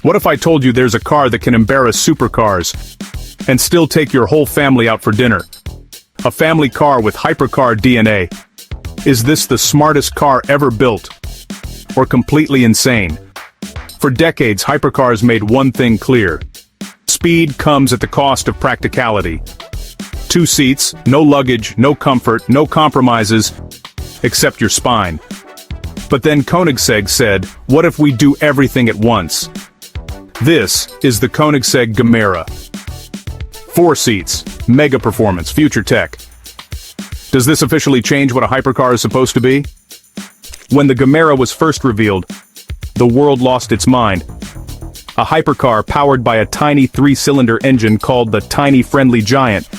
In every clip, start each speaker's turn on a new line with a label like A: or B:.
A: What if I told you there's a car that can embarrass supercars and still take your whole family out for dinner? A family car with hypercar DNA. Is this the smartest car ever built? Or completely insane? For decades, hypercars made one thing clear. Speed comes at the cost of practicality. 2 seats, no luggage, no comfort, no compromises, except your spine. But then Koenigsegg said, what if we do everything at once? This is the Koenigsegg Gemera. 4 seats, mega performance, future tech. Does this officially change what a hypercar is supposed to be? When the Gemera was first revealed, the world lost its mind. A hypercar powered by a tiny 3-cylinder engine called the Tiny Friendly Giant,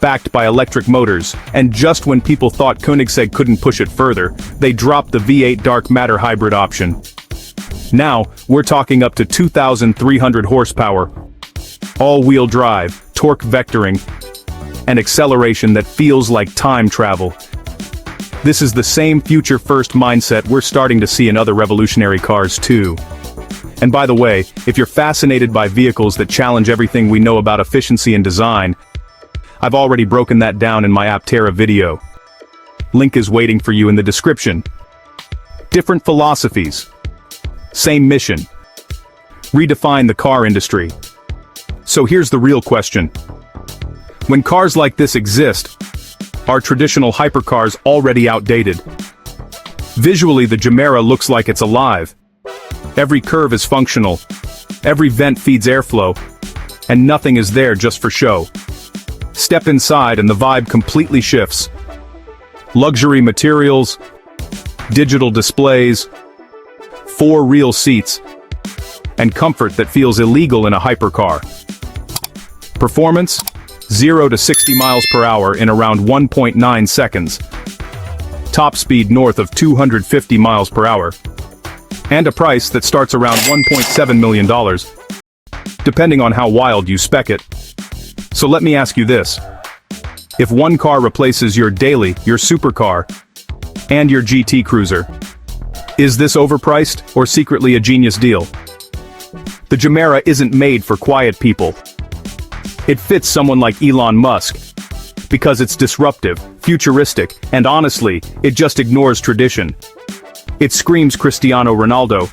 A: backed by electric motors, and just when people thought Koenigsegg couldn't push it further, they dropped the V8 dark matter hybrid option. Now, we're talking up to 2,300 horsepower, all-wheel drive, torque vectoring, and acceleration that feels like time travel. This is the same future-first mindset we're starting to see in other revolutionary cars too. And by the way, if you're fascinated by vehicles that challenge everything we know about efficiency and design, I've already broken that down in my Aptera video. Link is waiting for you in the description. Different philosophies. Same mission. Redefine the car industry. So here's the real question. When cars like this exist, are traditional hypercars already outdated? Visually, the Gemera looks like it's alive. Every curve is functional, every vent feeds airflow, and nothing is there just for show. Step inside and the vibe completely shifts. Luxury materials, digital displays, 4 real seats, and comfort that feels illegal in a hypercar. Performance? 0 to 60 miles per hour in around 1.9 seconds. Top speed north of 250 miles per hour. And a price that starts around $1.7 million, depending on how wild you spec it. So let me ask you this. If one car replaces your daily, your supercar, and your GT cruiser, is this overpriced or secretly a genius deal? The Gemera isn't made for quiet people. It fits someone like Elon Musk, because it's disruptive, futuristic, and honestly, it just ignores tradition. It screams Cristiano Ronaldo.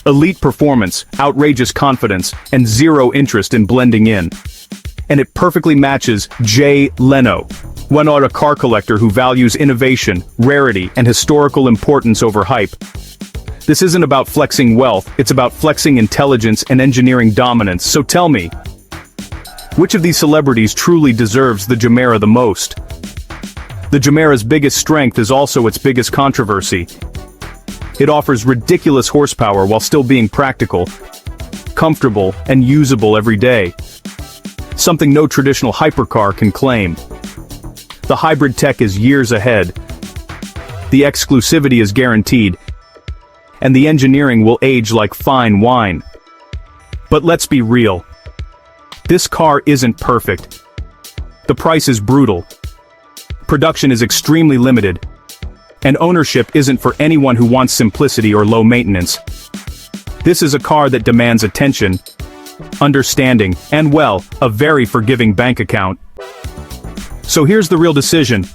A: Elite performance, outrageous confidence, and zero interest in blending in. And it perfectly matches Jay Leno, one a car collector who values innovation, rarity, and historical importance over hype. This isn't about flexing wealth, it's about flexing intelligence and engineering dominance. So tell me, which of these celebrities truly deserves the Gemera the most? The Gemera's biggest strength is also its biggest controversy. It offers ridiculous horsepower while still being practical, comfortable, and usable every day. Something no traditional hypercar can claim. The hybrid tech is years ahead. The exclusivity is guaranteed. And the engineering will age like fine wine. But let's be real. This car isn't perfect. The price is brutal. Production is extremely limited. And ownership isn't for anyone who wants simplicity or low maintenance. This is a car that demands attention, understanding, and well, a very forgiving bank account. So here's the real decision.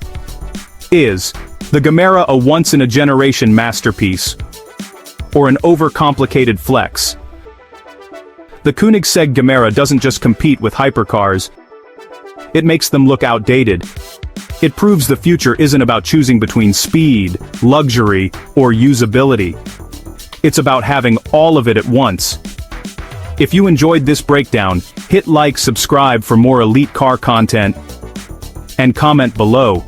A: Is the Gemera a once-in-a-generation masterpiece? Or an overcomplicated flex? The Koenigsegg Gemera doesn't just compete with hypercars. It makes them look outdated. It proves the future isn't about choosing between speed, luxury, or usability. It's about having all of it at once. If you enjoyed this breakdown, hit like, subscribe for more elite car content, and comment below.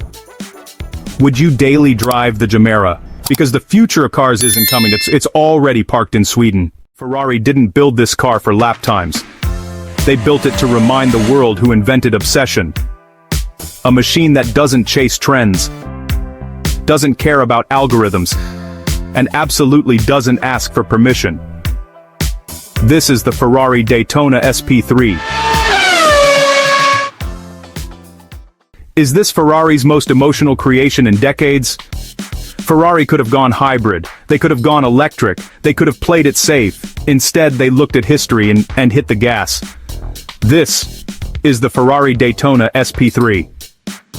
A: Would you daily drive the Gemera? Because the future of cars isn't coming, it's already parked in Sweden. Ferrari didn't build this car for lap times. They built it to remind the world who invented obsession. A machine that doesn't chase trends, doesn't care about algorithms, and absolutely doesn't ask for permission. This is the Ferrari Daytona SP3. Is this Ferrari's most emotional creation in decades? Ferrari could have gone hybrid, They could have gone electric, they could have played it safe. Instead, they looked at history and hit the gas. This is the Ferrari Daytona SP3.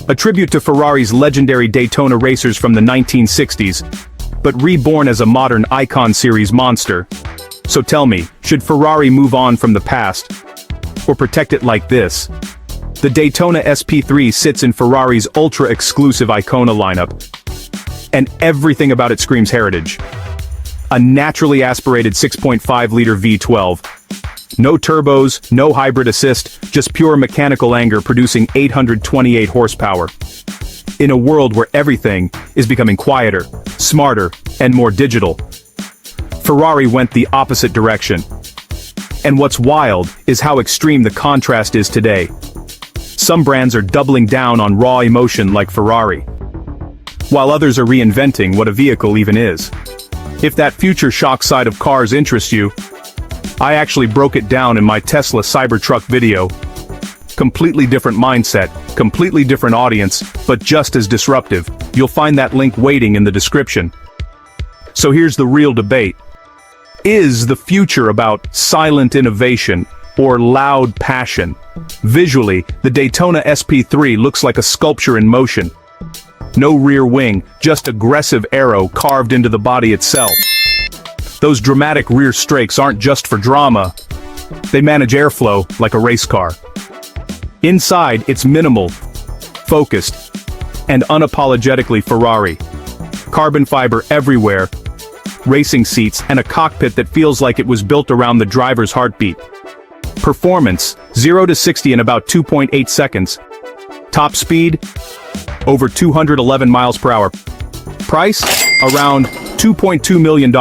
A: A tribute to Ferrari's legendary Daytona racers from the 1960s, but reborn as a modern icon series monster. So tell me, should Ferrari move on from the past, or protect it like this? The Daytona SP3 sits in Ferrari's ultra-exclusive Icona lineup, and everything about it screams heritage. A naturally aspirated 6.5-liter V12. No turbos, no hybrid assist, just pure mechanical anger producing 828 horsepower. In a world where everything is becoming quieter, smarter, and more digital, Ferrari went the opposite direction. And what's wild is how extreme the contrast is today. Some brands are doubling down on raw emotion like Ferrari, while others are reinventing what a vehicle even is. If that future shock side of cars interests you, I actually broke it down in my Tesla Cybertruck video. Completely different mindset, completely different audience, but just as disruptive. You'll find that link waiting in the description. So here's the real debate. Is the future about silent innovation or loud passion? Visually, the Daytona SP3 looks like a sculpture in motion. No rear wing, just aggressive arrow carved into the body itself. Those dramatic rear strakes aren't just for drama. They manage airflow like a race car. Inside, it's minimal, focused, and unapologetically Ferrari. Carbon fiber everywhere, racing seats, and a cockpit that feels like it was built around the driver's heartbeat. Performance, 0 to 60 in about 2.8 seconds. Top speed, over 211 miles per hour. Price, around $2.2 million.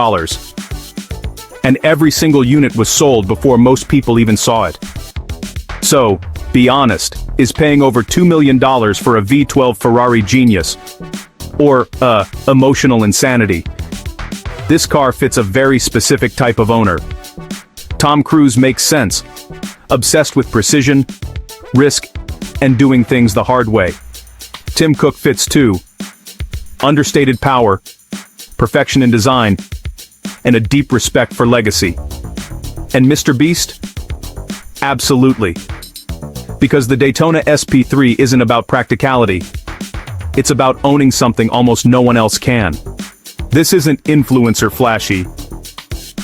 A: And every single unit was sold before most people even saw it. So, be honest, is paying over $2 million for a V12 Ferrari genius? Or, emotional insanity? This car fits a very specific type of owner. Tom Cruise makes sense. Obsessed with precision, risk, and doing things the hard way. Tim Cook fits too. Understated power, perfection in design, and a deep respect for legacy. And Mr. Beast? Absolutely. Because the Daytona SP3 isn't about practicality. It's about owning something almost no one else can. This isn't influencer flashy.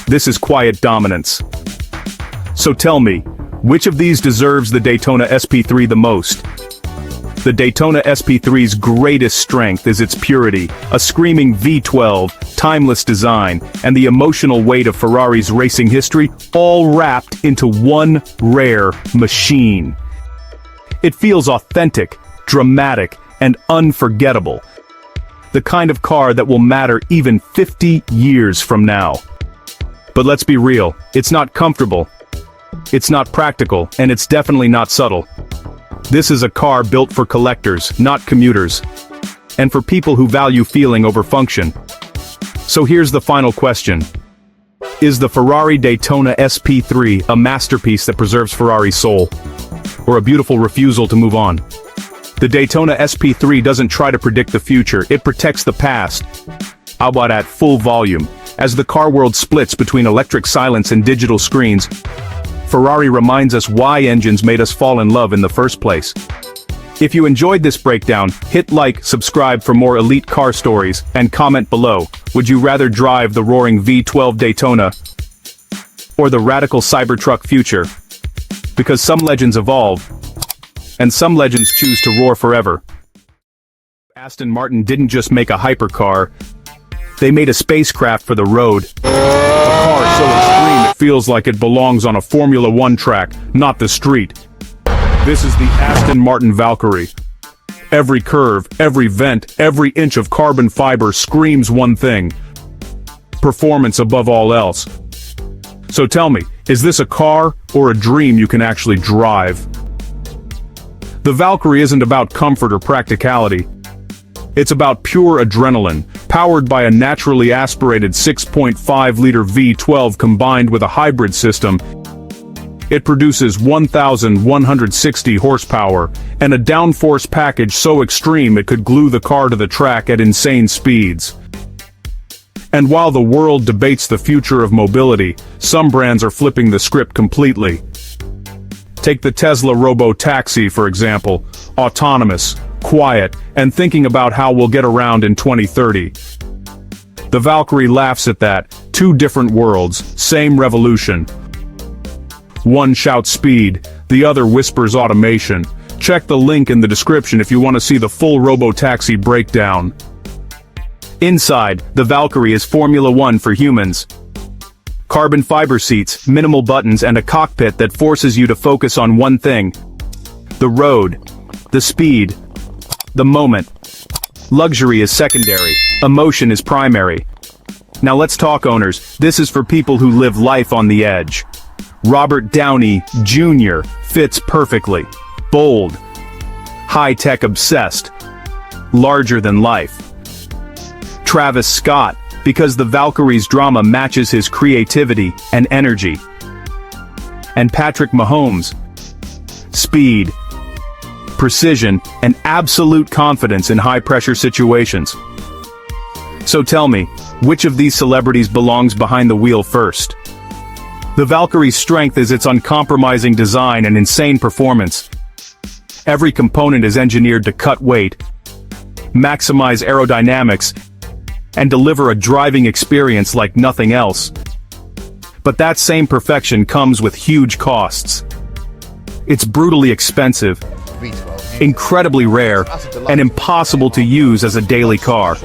A: This is quiet dominance. So tell me, which of these deserves the Daytona SP3 the most? The Daytona SP3's greatest strength is its purity, a screaming V12, timeless design, and the emotional weight of Ferrari's racing history, all wrapped into one rare machine. It feels authentic, dramatic, and unforgettable. The kind of car that will matter even 50 years from now. But let's be real, it's not comfortable, it's not practical, and it's definitely not subtle. This is a car built for collectors, not commuters, and for people who value feeling over function. So here's the final question. Is the Ferrari Daytona SP3 a masterpiece that preserves Ferrari's soul, or a beautiful refusal to move on? The Daytona SP3 doesn't try to predict the future, it protects the past. How about at full volume? As the car world splits between electric silence and digital screens, Ferrari reminds us why engines made us fall in love in the first place. If you enjoyed this breakdown, hit like, subscribe for more elite car stories, and comment below. Would you rather drive the roaring V12 Daytona or the radical Cybertruck future? Because some legends evolve, and some legends choose to roar forever. Aston Martin didn't just make a hypercar, they made a spacecraft for the road. A car so extreme it feels like it belongs on a Formula One track, not the street. This is the Aston Martin Valkyrie. Every curve, every vent, every inch of carbon fiber screams one thing: performance above all else. So tell me, is this a car or a dream you can actually drive? The Valkyrie isn't about comfort or practicality. It's about pure adrenaline, powered by a naturally aspirated 6.5-liter V12 combined with a hybrid system. It produces 1,160 horsepower, and a downforce package so extreme it could glue the car to the track at insane speeds. And while the world debates the future of mobility, some brands are flipping the script completely. Take the Tesla robo-taxi, for example, autonomous, quiet, and thinking about how we'll get around in 2030. The Valkyrie laughs at that. Two different worlds, same revolution. One shouts speed, the other whispers automation. Check the link in the description if you want to see the full robo-taxi breakdown. Inside, the Valkyrie is Formula One for humans. Carbon fiber seats, minimal buttons, and a cockpit that forces you to focus on one thing. The road. The speed. The moment. Luxury is secondary. Emotion is primary. Now let's talk owners. This is for people who live life on the edge. Robert Downey Jr. fits perfectly. Bold. High-tech obsessed. Larger than life. Travis Scott, because the Valkyrie's drama matches his creativity and energy. And Patrick Mahomes. Speed, precision, and absolute confidence in high-pressure situations. So tell me, which of these celebrities belongs behind the wheel first? The Valkyrie's strength is its uncompromising design and insane performance. Every component is engineered to cut weight, maximize aerodynamics, and deliver a driving experience like nothing else. But that same perfection comes with huge costs. It's brutally expensive, incredibly rare, and impossible to use as a daily car.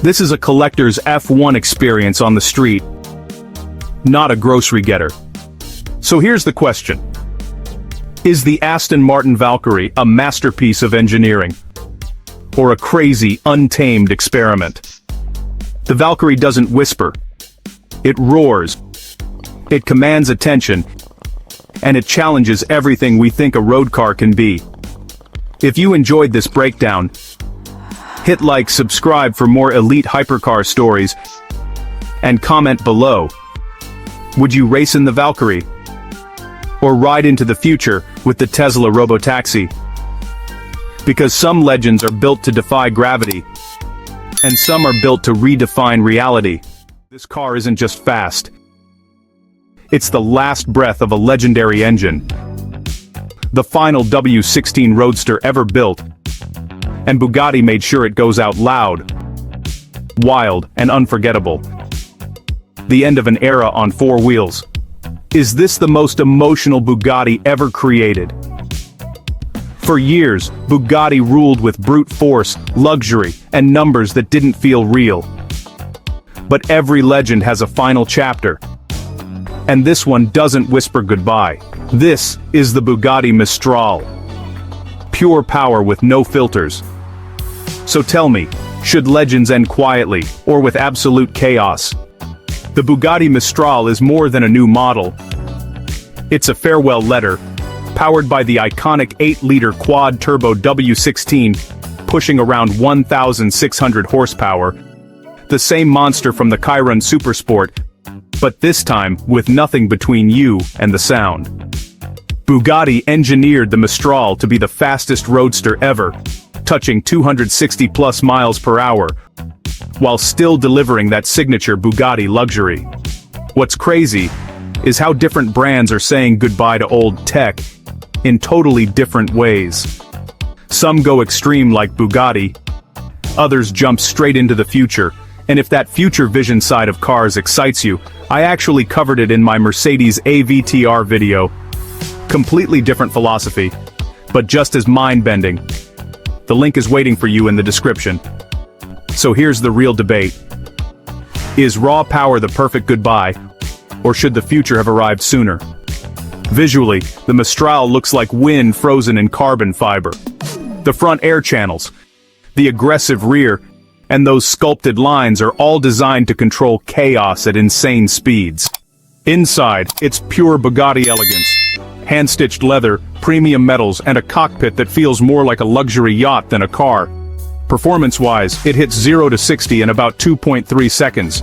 A: This is a collector's F1 experience on the street, not a grocery getter. So here's the question. Is the Aston Martin Valkyrie a masterpiece of engineering? Or a crazy, untamed experiment? The Valkyrie doesn't whisper. It roars. It commands attention. And it challenges everything we think a road car can be. If you enjoyed this breakdown, hit like, subscribe for more elite hypercar stories, and comment below. Would you race in the Valkyrie? Or ride into the future with the Tesla robotaxi? Because some legends are built to defy gravity, and some are built to redefine reality. This car isn't just fast. It's the last breath of a legendary engine. The final W16 Roadster ever built. And Bugatti made sure it goes out loud, wild, and unforgettable. The end of an era on four wheels. Is this the most emotional Bugatti ever created? For years, Bugatti ruled with brute force, luxury, and numbers that didn't feel real. But every legend has a final chapter. And this one doesn't whisper goodbye. This is the Bugatti Mistral. Pure power with no filters. So tell me, should legends end quietly, or with absolute chaos? The Bugatti Mistral is more than a new model. It's a farewell letter, powered by the iconic 8-liter quad-turbo W16, pushing around 1,600 horsepower. The same monster from the Chiron Supersport, but this time with nothing between you and the sound. Bugatti engineered the Mistral to be the fastest roadster ever, touching 260+ miles per hour, while still delivering that signature Bugatti luxury. What's crazy is how different brands are saying goodbye to old tech in totally different ways. Some go extreme like Bugatti, others jump straight into the future, and if that future vision side of cars excites you, I actually covered it in my Mercedes AVTR video. Completely different philosophy, but just as mind-bending. The link is waiting for you in the description. So here's the real debate. Is raw power the perfect goodbye, or should the future have arrived sooner? Visually, the Mistral looks like wind frozen in carbon fiber. The front air channels, the aggressive rear, and those sculpted lines are all designed to control chaos at insane speeds. Inside, it's pure Bugatti elegance. Hand-stitched leather, premium metals, and a cockpit that feels more like a luxury yacht than a car. Performance-wise, it hits 0 to 60 in about 2.3 seconds.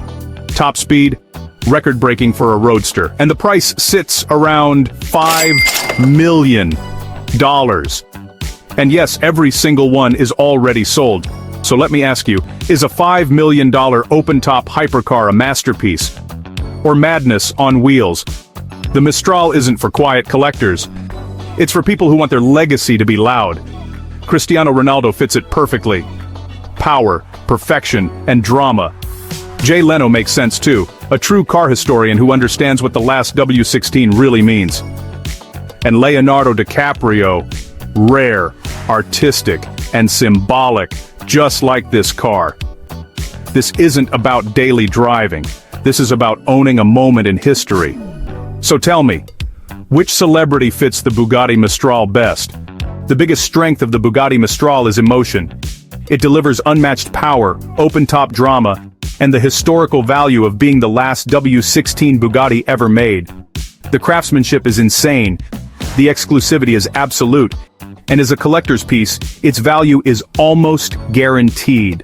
A: Top speed, record-breaking for a roadster, and the price sits around $5 million. And yes, every single one is already sold. So let me ask you, is a $5 million open-top hypercar a masterpiece? Or madness on wheels? The Mistral isn't for quiet collectors. It's for people who want their legacy to be loud. Cristiano Ronaldo fits it perfectly. Power, perfection, and drama. Jay Leno makes sense too, a true car historian who understands what the last W16 really means. And Leonardo DiCaprio, rare, artistic, and symbolic, just like this car. This isn't about daily driving. This is about owning a moment in history. So tell me, which celebrity fits the Bugatti Mistral best? The biggest strength of the Bugatti Mistral is emotion. It delivers unmatched power, open-top drama, and the historical value of being the last W16 Bugatti ever made. The craftsmanship is insane, the exclusivity is absolute, and as a collector's piece, its value is almost guaranteed.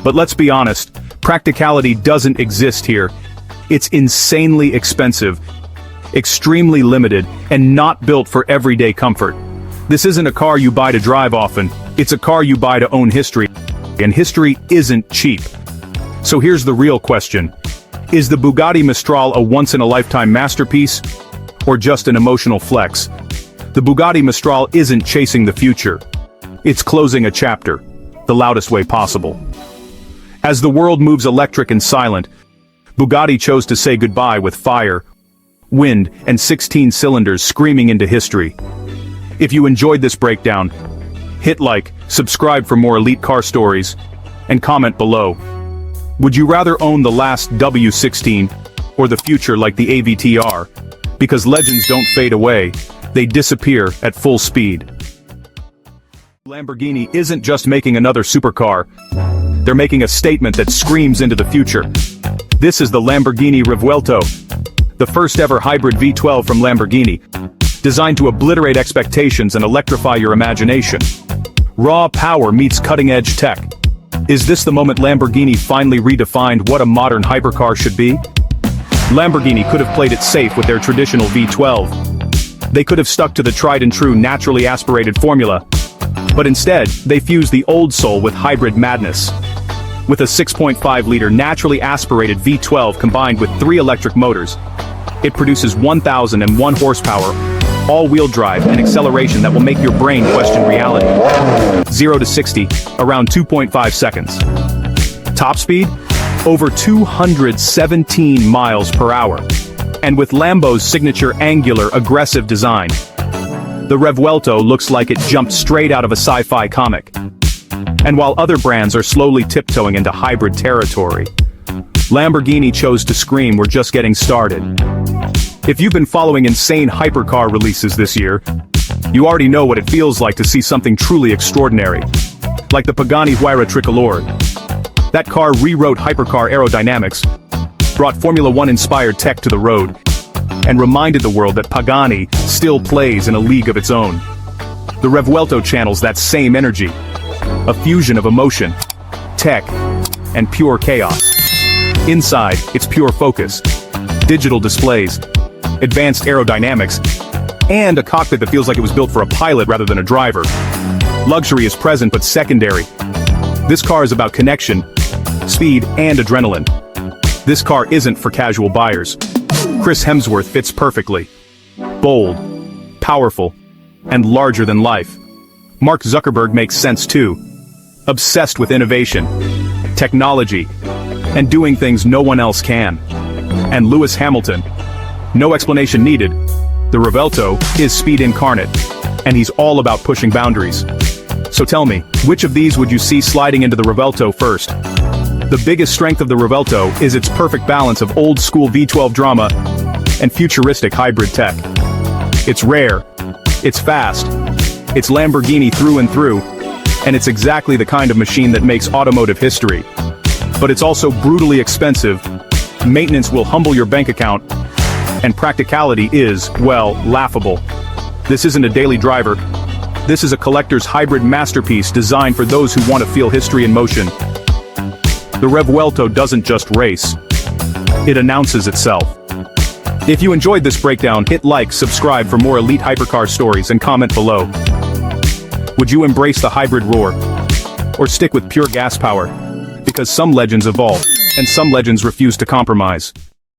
A: But let's be honest, practicality doesn't exist here. It's insanely expensive, extremely limited, and not built for everyday comfort. This isn't a car you buy to drive often, it's a car you buy to own history, and history isn't cheap. So here's the real question. Is the Bugatti Mistral a once-in-a-lifetime masterpiece, or just an emotional flex? The Bugatti Mistral isn't chasing the future. It's closing a chapter, the loudest way possible. As the world moves electric and silent, Bugatti chose to say goodbye with fire, wind, and 16 cylinders screaming into history. If you enjoyed this breakdown, hit like, subscribe for more elite car stories, and comment below. Would you rather own the last W16, or the future like the AVTR? Because legends don't fade away, they disappear at full speed. Lamborghini isn't just making another supercar, they're making a statement that screams into the future. This is the Lamborghini Revuelto, the first ever hybrid V12 from Lamborghini, designed to obliterate expectations and electrify your imagination. Raw power meets cutting-edge tech. Is this the moment Lamborghini finally redefined what a modern hypercar should be? Lamborghini could have played it safe with their traditional V12. They could have stuck to the tried-and-true naturally aspirated formula. But instead, they fused the old soul with hybrid madness. With a 6.5-liter naturally aspirated V12 combined with 3 electric motors, it produces 1,001 horsepower, all-wheel drive, and acceleration that will make your brain question reality. 0 to 60, around 2.5 seconds. Top speed? Over 217 miles per hour. And with Lambo's signature angular, aggressive design, the Revuelto looks like it jumped straight out of a sci-fi comic. And while other brands are slowly tiptoeing into hybrid territory, Lamborghini chose to scream, "We're just getting started." If you've been following insane hypercar releases this year, you already know what it feels like to see something truly extraordinary. Like the Pagani Huayra Tricolore. That car rewrote hypercar aerodynamics, brought Formula One-inspired tech to the road, and reminded the world that Pagani still plays in a league of its own. The Revuelto channels that same energy. A fusion of emotion, tech, and pure chaos. Inside, it's pure focus, digital displays, advanced aerodynamics, and a cockpit that feels like it was built for a pilot rather than a driver. Luxury is present but secondary. This car is about connection, speed, and adrenaline. This car isn't for casual buyers. Chris Hemsworth fits perfectly. Bold, powerful, and larger than life. Mark Zuckerberg makes sense too. Obsessed with innovation, technology, and doing things no one else can. And Lewis Hamilton. No explanation needed. The Revuelto is speed incarnate, and he's all about pushing boundaries. So tell me, which of these would you see sliding into the Revuelto first? The biggest strength of the Revuelto is its perfect balance of old-school V12 drama and futuristic hybrid tech. It's rare, it's fast, it's Lamborghini through and through, and it's exactly the kind of machine that makes automotive history. But it's also brutally expensive, maintenance will humble your bank account, and practicality is, well, laughable. This isn't a daily driver. This is a collector's hybrid masterpiece designed for those who want to feel history in motion. The Revuelto doesn't just race. It announces itself. If you enjoyed this breakdown, hit like, subscribe for more elite hypercar stories, and comment below. Would you embrace the hybrid roar? or stick with pure gas power? Because some legends evolve, and some legends refuse to compromise.